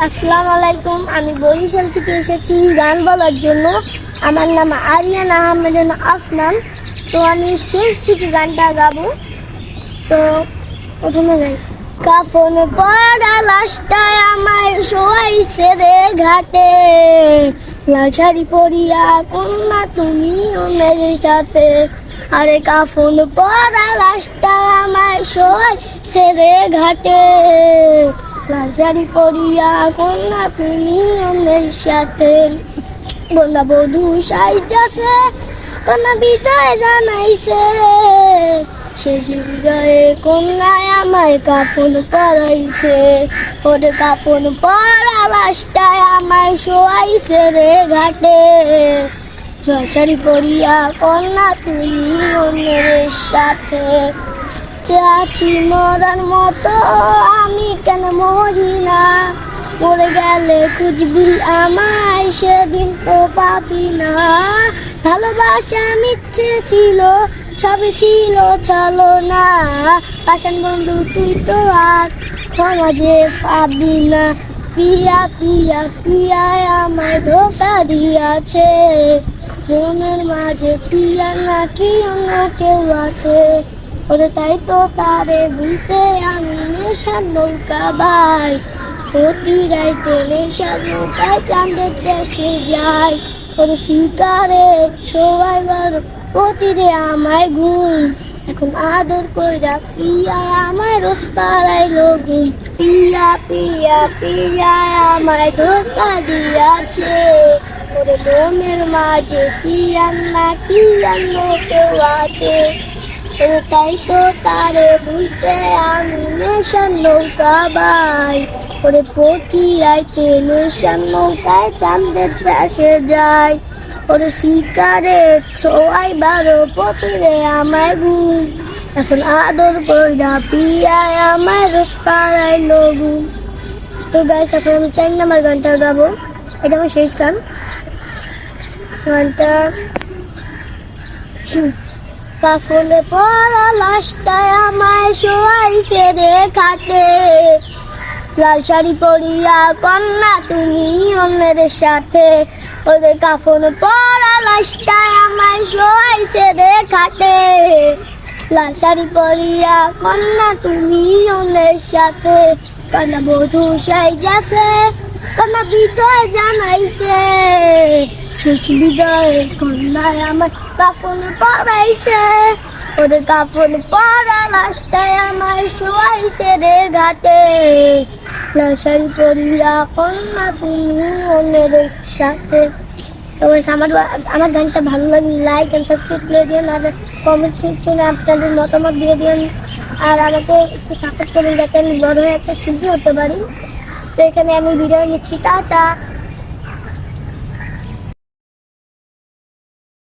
আসসালামু আলাইকুম। আমি বরিশাল থেকে এসেছি গান বলার জন্য। আমার নাম আরিয়ান আহমেদ আফনান। তো আমি শেষ থেকে গানটা গাবো। তো প্রথমে গাই। কাফন পরা লাশটায় আমায় শোয়াইছে রে ঘাটে, লাল শাড়ি পরিয়া কন্যা তুমি অন্যের সাথে। আরে কাফন পরা লাশটায় আমায় শোয়াইছে রে ঘাটে, লাল শাড়ি পরিয়া কন্যা তুমি অন্যের সাথে। কন্যা বধূ সাইজাছে, কন্যা বিদায় জানাইছে, শেষ বিদায়ে কন্যায় আমায় কাফন পরাইছে। ওরে কাফন পরা লাশটায় আমায় শোয়াইছে রে ঘাটে, লাল শাড়ি পরিয়া কন্যা তুমি অন্যের সাথে। আছি মরার মতো আমি কেন মরি না, মরে গেলে খুঁজবি আমায় সেদিন তো পাবি না। ভালোবাসা মিথ্যে ছিল, সবই ছিল চলো না, পাশান বন্ধু তুই তো আর সমাজে পাবি না। পিয়া পিয়া পিয়ায় আমায় ধোকা দিয়াছে, মনের মাঝে পিয়া নাকি অন্য কেউ আছে। ওরে তাই তো তারে ভুলতে আমি নেশার নৌকা বাই, প্রতি রাইতে নেশার নৌকায় চাঁদের দেশে যাই। ওরে শিকারে ছোয়াই বার প্রতিরে আমায় ঘুম, এখন আদর কইরা পিয়া আমায় রোজ পাড়াইলো ঘুম। পিয়া পিয়া পিয়া আমায় ধোকা দিয়াছে, ওরে মনের মাঝে পিয়া নাকি অন্য কেউ আছে। তাই তো তারে ভুলতে আমি নেশার নৌকা বাই, ওরে প্রতি রাইতে নেশার নৌকায় চাঁদের দেশে যায়। ওরে শিকারে ছোয়াই বারো পথরে আমায় ঘুম, এখন আদর কইরা পিয়ায় আমায় রোজ পাড়াইলো ঘুম। তো গাইস, এখন আমি 4 নম্বর গানটা গাবো। এটা আমার শেষ গান। গানটা কাফনে পরা লাশটায় আমায় শোয়াইছে রে খাটে, লাল শাড়ি পরিয়া কন্যা তুমি অন্যের সাথে। ওদের কাফন পরা লাশটায় আমায় শোয়াইছে রে খাটে, লাল শাড়ি পরিয়া কন্যা তুমি অন্যের সাথে। কন্যা বধূ সাইজাছে, কন্যা বিদায় জানাইছে, শেষ বিদায়ে কন্যায় আমার কাফন পরাইছে। ওদের কাফন পরা লাশটায় আমায় শোয়াইছে রে ঘাটে, লাল শাড়ি পরিয়া কন্যা তুমি অন্যের সাথে। তো আমার গানটা ভালো লাগলে লাইক অ্যান্ড সাবস্ক্রাইব করে দিন, আর কমেন্ট সেকশনে আপনাদের মতামত দিয়ে দিন, আর আমাকে একটু সাপোর্ট করুন যাতে আমি বড় হয়ে একটা শিল্পী হতে পারি। তো এখানে আমি বিদায় নিচ্ছি, টাটা।